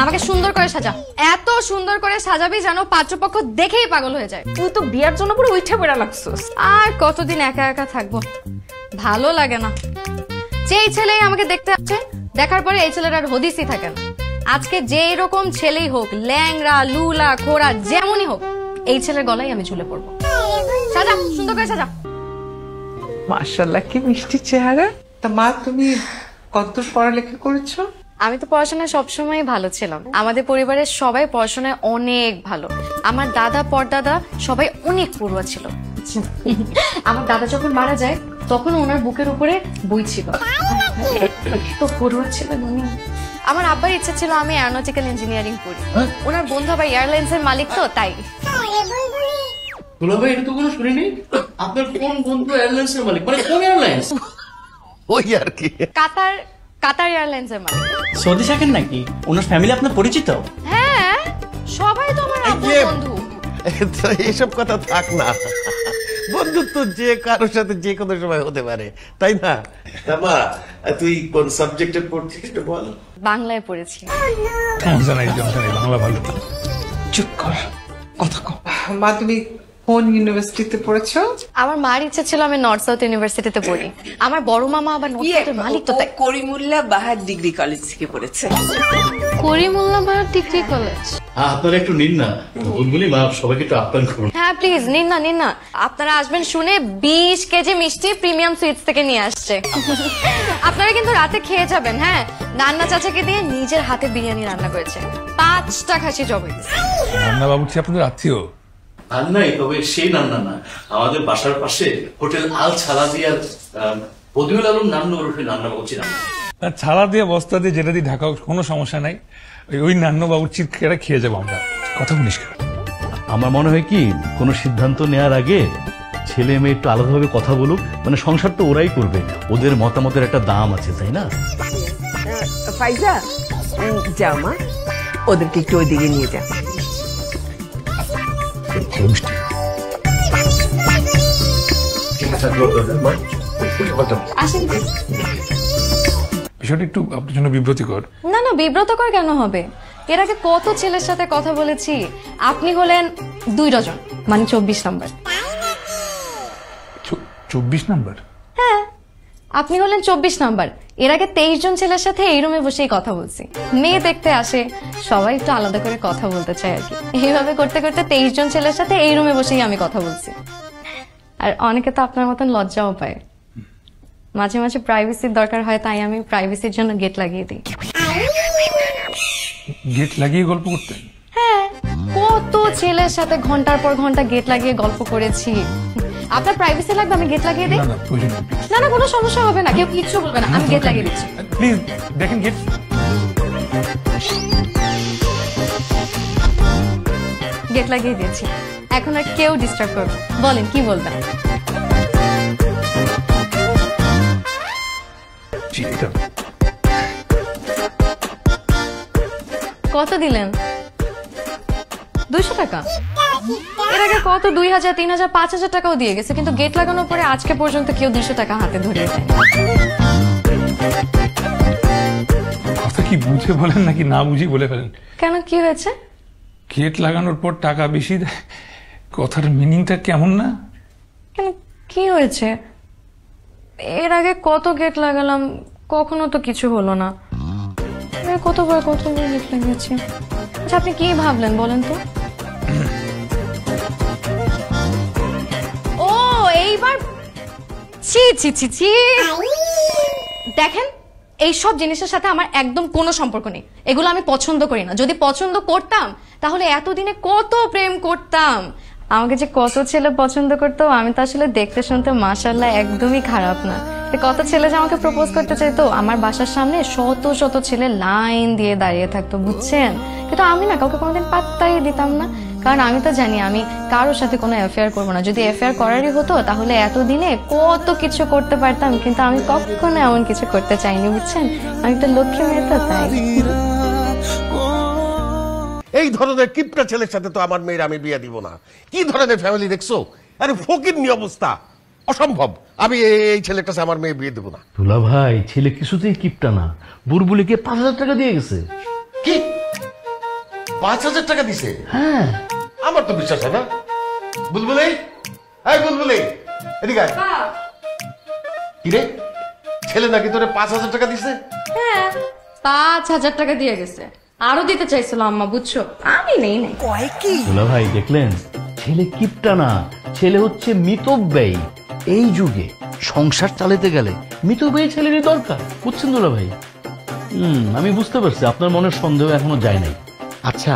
আমাকে সুন্দর করে সাজা, এত সুন্দর করে সাজাবি যেন পাত্রপক্ষ দেখেই পাগল হয়ে যায়। তুই তো বিয়ার জন্য পুরো উঠে পড়া লাগছিস। আর কতদিন একা একা থাকবো, ভালো লাগে না। যেই ছেলেই আমাকে দেখতে আসছে, দেখার পরে এই ছেলের আর হদিসই থাকে না। আজকে যেই রকম ছেলেই হোক, ল্যাংরা লুলা খোড়া যেমনই হোক, এই ছেলের গলায় আমি ঝুলে পড়বো। সাজা, সুন্দর করে সাজা। মাশাআল্লাহ, কি মিষ্টি চেহারা। তা মা, তুমি কতদূর পড়ালেখা করেছো? আমি তো পড়াশোনায় সবসময় ভালো ছিলাম। আমাদের পরিবারের সবাই পড়াশোনায় অনেক ভালো। আমার দাদা পরদাদা সবাই অনেক পড়ুয়া ছিল। আমার দাদা যখন মারা যায় তখন ওনার বুকের উপরে বই ছিল, তো পড়ুয়া ছিল উনি। আমার আব্বার ইচ্ছা ছিল আমি এরোনটিক্যাল ইঞ্জিনিয়ারিং পড়ি। ওনার বন্ধু আবার এয়ারলাইন্স এর মালিক, তো তাই। দুলাভাই, এটা তো কোনো শুনিনি। আপনার কোন বন্ধু এয়ারলাইন্স এর মালিক? মানে কোন এয়ারলাইন্স? ওই আর কি, কাতার এয়ারলাইন্স এর মালিক। সৌদি থাকেন নাকি? ওনার ফ্যামিলি আপনার পরিচিত? হ্যাঁ, সবাই তো আমার আব্বুর বন্ধু। এইসব কথা থাক না। বন্ধুত্ব যে কারোর সাথে যে কোনো সময় হতে পারে, তাই না? মা, তুই কোন সাবজেক্টে পড়ছিস একটু বল। বাংলায় পড়েছি। বাংলা ভালো। চুপ কর, কথা কম। মা, তুমি কোন ইউনিভার্সিটিতে পড়েছো? আমার মার ইচ্ছা ছিল আমি নর্থ সাউথ ইউনিভার্সিটিতে পড়ি। আমার বড় মামা আবার নর্থ সাউথের মালিক, তো তাই। করিমুল্লাহ বাহার ডিগ্রি কলেজ থেকে পড়েছে। করিমুল্লাহ বাহার ডিগ্রি কলেজ? আপনারা একটু নিন না, বুলবুলি মা সবাইকে একটু আপ্যায়ন করুন। হ্যাঁ প্লিজ, নিন না নিন না। আপনারা আসবেন শুনে 20 কেজি মিষ্টি প্রিমিয়াম সুইটস থেকে নিয়ে আসছে। আপনারা কিন্তু রাতে খেয়ে যাবেন। হ্যাঁ, নান্না চাচাকে দিয়ে নিজের হাতে বিরিয়ানি রান্না করেছে, 5টা খাসি জবাই। রান্না বাবুর্চি আপনাদের আত্মীয়? আর নাই, তবে সেই নান্না না, আমাদের বাসার পাশে হোটেল আল ছালাদিয়ার বদিউল আলম নান্নু ওরফে নান্না বাবুর্চি রান্না। ছাড়া দিয়ে বস্তা দিয়ে যেটা দিয়ে ঢাকা, কোনো সমস্যা নাই। ওই নান্ন বাবুর্চির খেয়ে যাবো আমরা। কথা বলিস কেন? আমার মনে হয় কি, কোনো সিদ্ধান্ত নেওয়ার আগে ছেলে মেয়ে একটু আলাদাভাবে কথা বলুক। মানে সংসার তো ওরাই করবে, ওদের মতামতের একটা দাম আছে, তাই না? ফাইজা, যাও মা, ওদেরকে একটু ওইদিকে নিয়ে যা। বিষয়টা একটু আপনার জন্য বিব্রতিকর। না না, বিব্রতকর কেন হবে? এর আগে কত ছেলের সাথে কথা বলেছি। আপনি হলেন 2 ডজন, মানে 24 নাম্বার। 24 নাম্বার? হ্যাঁ, আপনি হলেন 24 নাম্বার। এর আগে 23 জন ছেলের সাথে এই রুমে বসেই কথা বলছি। মেয়ে দেখতে আসে, সবাই একটু আলাদা করে কথা বলতে চায় আর কি। এইভাবে করতে করতে 23 জন ছেলের সাথে এই রুমে বসেই আমি কথা বলছি। আর অনেকে তো আপনার মতন লজ্জাও পায়। মাঝে মাঝে প্রাইভেসির দরকার হয়, তাই আমি প্রাইভেসির জন্য গেট লাগিয়ে দিই। গেট লাগিয়ে গল্প করতে? হ্যাঁ, কত ছেলের সাথে ঘন্টার পর ঘন্টা গেট লাগিয়ে গল্প করেছি। আপনার প্রাইভেসি লাগবে, আমি গেট লাগিয়ে দিই। না না, কোনো সমস্যা হবে না, কেউ কিচ্ছু বলবে না, আমি গেট লাগিয়ে দিচ্ছি। প্লিজ দেখেন গেট। গেট লাগিয়ে দিয়েছি, এখন আর কেউ ডিস্টার্ব করবে। বলেন কি বলবেন? কত দিলেন? 200 টাকা? এর আগে কত 2000, 3000, 5000 টাকাও দিয়ে গেছে, কিন্তু গেট লাগানোর পরে আজকে পর্যন্ত কেউ 200 টাকা হাতে ধরিয়ে দেয়। কথা কি বুঝে বলেন নাকি না বুঝি বলে ফেলেন? কেন, কি হয়েছে? গেট লাগানোর পর টাকা বেশি দেয়, কথার মিনিংটা কেমন না? কেন, কি হয়েছে? এর আগে কত গেট লাগালাম, কখনো তো কিছু হলো না। কতবার গেট লাগিয়েছি। আচ্ছা, আপনি কি ভাবলেন বলেন তো? ও, এইবার ছি ছি ছি ছি। দেখেন, এইসব জিনিসের সাথে আমার একদম কোনো সম্পর্ক নেই। এগুলো আমি পছন্দ করি না। যদি পছন্দ করতাম তাহলে এতদিনে কত প্রেম করতাম। আমাকে যে কত ছেলে পছন্দ করতো, আমি তো আসলে দেখতে শুনতে মাশাআল্লাহ একদমই খারাপ না। কত ছেলে যে আমাকে প্রপোজ করতে চাইতো, আমার বাসার সামনে শত শত ছেলে লাইন দিয়ে দাঁড়িয়ে থাকতো, বুঝছেন? কিন্তু আমি না কাউকে কোনোদিন পাত্তাই দিতাম না, কারণ আমি তো জানি আমি কারোর সাথে কোনো অ্যাফেয়ার করবো না। যদি অ্যাফেয়ার করারই হতো তাহলে এতদিনে কত কিছু করতে পারতাম, কিন্তু আমি কখনো এমন কিছু করতে চাইনি, বুঝছেন? আমি তো লক্ষ্মী মেয়ে, তো তাই। এই ধরনের কিপটা ছেলের সাথে তো আমার মেয়ের আমি বিয়ে দিব না। কি ধরনের ফ্যামিলি দেখছো? আরে ফকিরনি অবস্থা, অসম্ভব। আমি এই ছেলেটার সাথে আমার মেয়ে বিয়ে দেবো না। দুলা ভাই, ছেলে কিছুতেই কিপটা না। বুলবুলিকে 5000 টাকা দিয়ে গেছে। কি 5,000 টাকা দিছে? হ্যাঁ, আমার তো বিশ্বাস হয় না। বুলবুলি, এই বুলবুলি, এদিকে আয়। কি রে, ছেলে নাকি তোরে 5,000 টাকা দিছে? হ্যাঁ 5,000 টাকা দিয়ে গেছে, আরো দিতে চাইছিল আম্মা, বুঝছো, আমি নেই নাই। দুলা ভাই দেখলেন, ছেলে কিপটা না, ছেলে হচ্ছে মিতব্যয়ী। এই যুগে সংসার চালাতে গেলে মিতব্যয়ী ছেলেরই দরকার, বুঝছেন দুলা ভাই? আমি বুঝতে পারছি আপনার মনের সন্দেহ এখনো যায় নাই। আচ্ছা,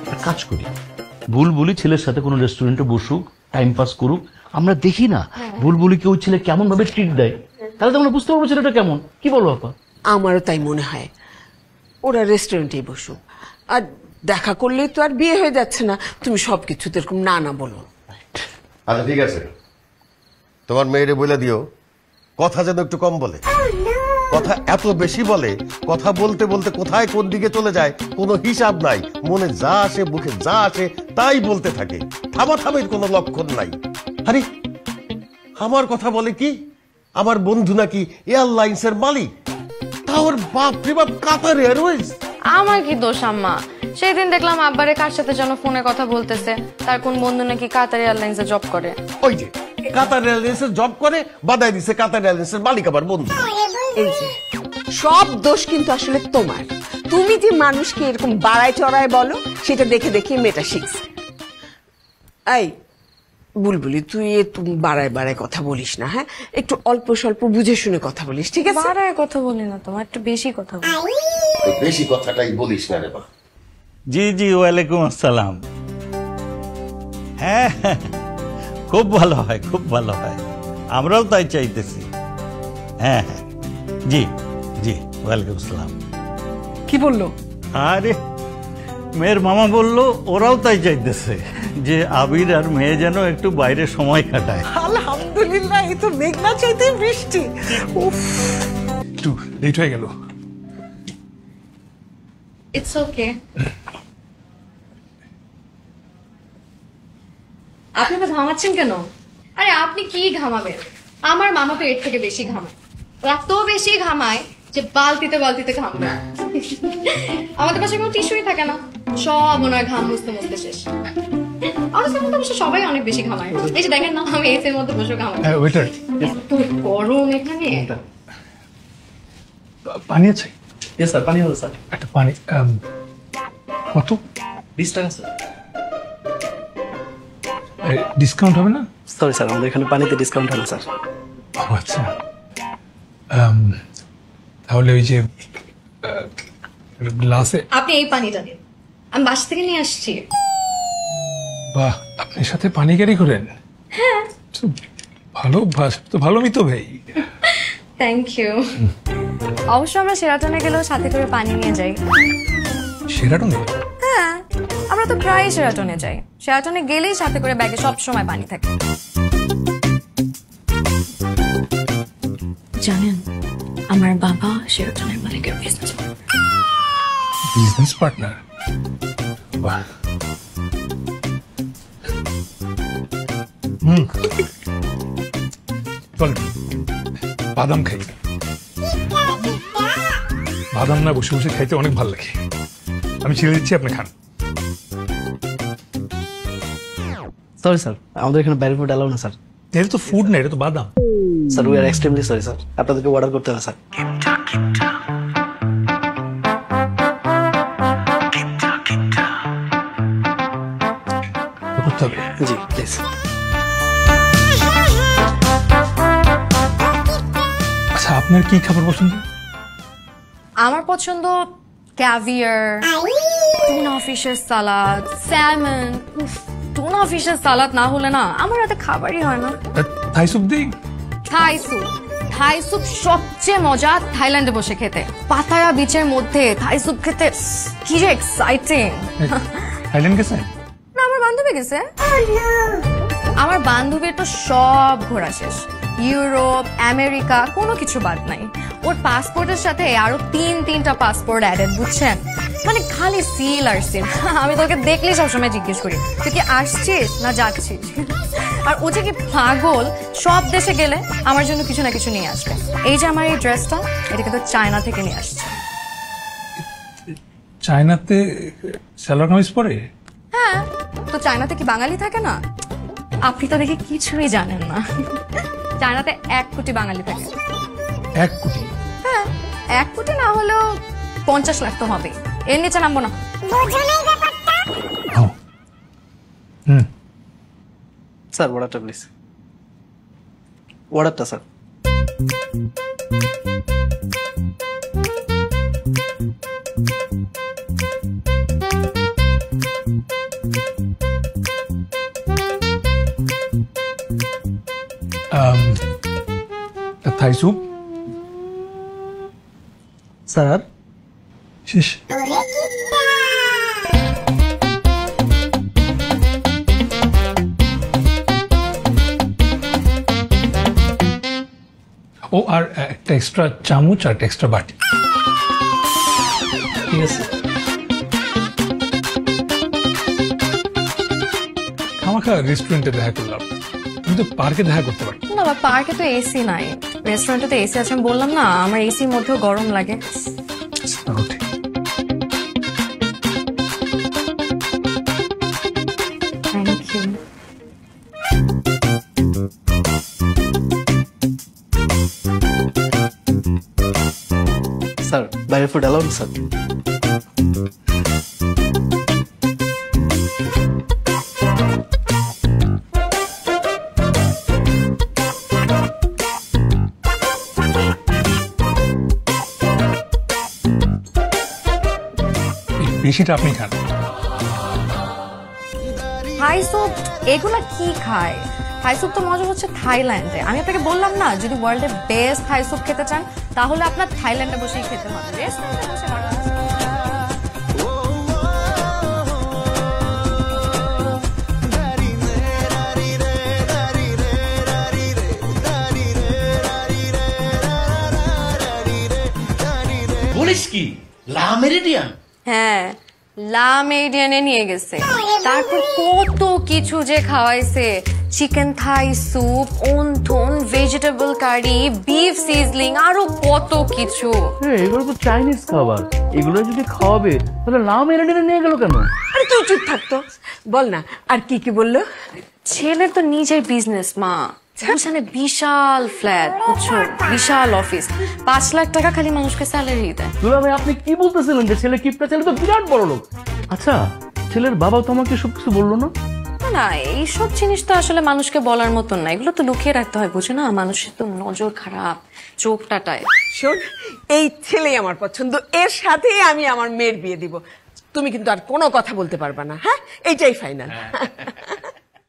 একটা কাজ করি, বুলবুলি ছেলের সাথে কোনো রেস্টুরেন্টে বসুক, টাইম পাস করুক, আমরা দেখি না বুলবুলিকে ওই ছেলে কেমন ভাবে ট্রিট দেয়, তাহলে তো আমরা বুঝতে পারবো ছেলেটা কেমন। কি বলো আপা? আমারও তাই মনে হয়, ওরা রেস্টুরেন্টেই বসুক। আর দেখা করলেই তো আর বিয়ে হয়ে যাচ্ছে না, তুমি সবকিছুতে এরকম না না বলো। আচ্ছা ঠিক আছে, তোমার মেয়েরে বলে দিও কথা যেন একটু কম বলে। কথা এত বেশি বলে, কথা বলতে বলতে কোথায় কোন দিকে চলে যায় কোনো হিসাব নাই, মনে যা আসে মুখে যা আসে তাই বলতে থাকে, থামাথামির কোনো লক্ষণ নাই। আরে আমার কথা বলে কি, আমার বন্ধু নাকি এয়ারলাইন্সের মালিক, তা ওর বাপ রে বাপ কাতার এয়ারওয়েজ। আমার কি দোষ আম্মা, সেদিন দেখলাম আব্বারে কার সাথে যেন ফোনে কথা বলতেছে, তার কোন বন্ধু নাকি কাতার এয়ারলাইন্সে জব করে। ওই যে কাতার এয়ারলাইন্সে জব করে, বাদাই দিছে কাতার এয়ারলাইন্সের মালিক আমার বন্ধু। এই যে সব দোষ কিন্তু আসলে তোমার, তুমি যে মানুষকে এরকম বাড়ায় চড়ায় বলো, সেটা দেখে দেখে মেয়েটা শিখছে। এই বুলবুলি, তুই তুমি বাড়ায় বাড়ায় কথা বলিস না, হ্যাঁ, একটু অল্প স্বল্প বুঝে শুনে কথা বলিস, ঠিক আছে? বাড়ায় কথা বলি না, তোমার একটু বেশি কথা বলি। বেশি কথাটাই বলিস না রে বা। জি জি, ওয়ালাইকুম আসসালাম। হ্যাঁ, খুব ভালো হয়, খুব ভালো হয়, আমরাও তাই চাইতেছি। হ্যাঁ হ্যাঁ, জি জি, ওয়ালাইকুম আসসালাম। কি বললো? আরে মেয়ের মামা বললো ওরাও তাই চাইতেছে যে আবির আর মেয়ে যেন একটু বাইরে সময় কাটায়। আলহামদুলিল্লাহ, এই তো মেঘনা চাইতে বৃষ্টি। একটু লেট হয়ে গেল। It's okay. আপনি তো ঘামাচ্ছেন কেন? আরে আপনি কি ঘামাবেন, আমার মামা তো এর থেকে বেশি ঘামায়, এত বেশি ঘামায় যে বালতিতে বালতিতে ঘামবে। আমাদের পাশে কোনো টিস্যুই থাকে না, সব ওনার ঘাম মুছতে মুছতে শেষ। আমাদের মধ্যে অবশ্য সবাই অনেক বেশি ঘামায়, এই যে দেখেন না, আমি এসির মধ্যে বসে ঘামাই। ওয়েটার, এত গরম এখানে। পানি আছে? স্যার পানি হলো স্যার। একটা পানি, কত? 20 টাকা স্যার। ডিসকাউন্ট হবে না? সরি স্যার, আমাদের এখানে পানিতে ডিসকাউন্ট হবে স্যার। ও আচ্ছা, তাহলে ওই যে গ্লাসে। আপনি এই পানিটা দিন, আমি বাসা থেকে নিয়ে আসছি। বাহ, আপনি সাথে পানি ক্যারি করেন? হ্যাঁ। ভালো অভ্যাস তো, ভালো মিতো ভাই। Thank you. অবশ্য আমরা সেরাটনে গেলেও সাথে করে পানি নিয়ে যাই। সেরাটনে? হ্যাঁ, আমরা তো প্রায় সেরাটনে যাই, সেরাটনে গেলেই সাথে করে ব্যাগে সব সময় পানি থাকে। জানেন, আমার বাবা সেরাটনের মালিকের বিজনেস পার্টনার। বাহ। চল বাদাম খাই। বাদাম না বসে বসে খাইতে অনেক ভালো লাগে, আমি ছেড়ে দিচ্ছি, আপনি খান। সরি স্যার, আমাদের এখানে বাইরের ফুড অ্যালাউ না স্যার। এটা তো ফুড না, এটা তো বাদাম। Sir we are extremely sorry sir, আপনাদেরকে অর্ডার করতে হবে স্যার। করতে হবে? জি প্লিজ। আচ্ছা, আপনার কি খাবার পছন্দ? আমার পছন্দ ক্যাভিয়ার, টুনা ফিশের সালাদ, স্যালমন। টুনা ফিশের সালাদ না হলে না আমার রাতে খাবারই হয় না। থাই স্যুপ দিই? থাই স্যুপ, থাই স্যুপ সবচেয়ে মজা থাইল্যান্ডে বসে খেতে। পাতায়া বিচের মধ্যে থাই স্যুপ খেতে কি যে এক্সাইটিং। থাইল্যান্ড গেছেন? না, আমার বান্ধবী গেছে। আমার বান্ধবীর তো সব ঘোরা শেষ, ইউরোপ, আমেরিকা, কোনো কিছু বাদ নাই। ওর পাসপোর্টের সাথে আরো তিনটা পাসপোর্ট অ্যাডেড, বুঝছেন? মানে খালি সিল আর সিল। আমি তোকে দেখলেই সবসময় জিজ্ঞেস করি তুই কি আসছিস না যাচ্ছিস। আর ও যে কি পাগল, সব দেশে গেলে আমার জন্য কিছু না কিছু নিয়ে আসবে। এই যে আমার এই ড্রেসটা, এটা কিন্তু চায়না থেকে নিয়ে আসছে। চায়নাতে সালোয়ার কামিজ পরে? হ্যাঁ, তো চায়নাতে কি বাঙালি থাকে না? আপনি তো দেখে কিছুই জানেন না। চায়নাতে 1 কোটি বাঙালি থাকে। 1 কোটি? হ্যাঁ, 1 কোটি না হলেও 50 লাখ তো হবে। এর নিচে নামবো না। স্যার অর্ডারটা প্লিজ। অর্ডারটা স্যার। থাই স্যুপ স্যার আর শেষ। ও আর একটা এক্সট্রা চামচ আর একটা এক্সট্রা বাটি। ঠিক আছে। খামাখা রেস্টুরেন্টে দেখা করলাম, আমি তো পার্কে দেখা করতে পারি না, পার্কে তো এসি নাই, রেস্টুরেন্টে তো এসি আছে। আমি বললাম না আমার এসির মধ্যেও গরম লাগে। Thank you. স্যার বাইরের ফুড অ্যালাউড স্যার। বেশিটা আপনি খান। থাই স্যুপ এগুলা কি খায়? থাই স্যুপ তো মজা হচ্ছে থাইল্যান্ডে। আমি আপনাকে বললাম না, যদি ওয়ার্ল্ডের বেস্ট থাই স্যুপ খেতে চান তাহলে আপনার থাইল্যান্ডে বসেই খেতে হবে, রেস্টুরেন্টে বসে খাওয়া যাবে না। বলিস কি লা মেরিডিয়ান? হ্যাঁ, লা মেরিডিয়ানে নিয়ে গেছে। তারপর কত কিছু যে খাওয়াইছে, চিকেন থাই স্যুপ, ওনথন, ভেজিটেবল কারি, বিফ সিজলিং, আরো কত কিছু। এগুলো তো চাইনিজ খাবার, এগুলো যদি খাওয়াবে তাহলে লা মেরিডিয়ানে নিয়ে গেল কেন? আরে তুই চুপ থাকতো, বল না আর কি কি বললো? ছেলের তো নিজের বিজনেস মা, গুলশানে বিশাল ফ্ল্যাট, বুঝছো, বিশাল অফিস, 5 লাখ টাকা খালি মানুষকে স্যালারি দেয়। দুলা ভাই আপনি কি বলতেছিলেন যে ছেলে কিপটা? ছেলে তো বিরাট বড় লোক। আচ্ছা ছেলের বাবা তো আমাকে সবকিছু বললো না? না, এইসব জিনিস তো আসলে মানুষকে বলার মতন না, এগুলো তো লুকিয়ে রাখতে হয়, বুঝে না? মানুষের তো নজর খারাপ, চোখ টাটায়। শোন, এই ছেলেই আমার পছন্দ, এর সাথেই আমি আমার মেয়ের বিয়ে দিব। তুমি কিন্তু আর কোনো কথা বলতে পারবা না, হ্যাঁ? এইটাই ফাইনাল।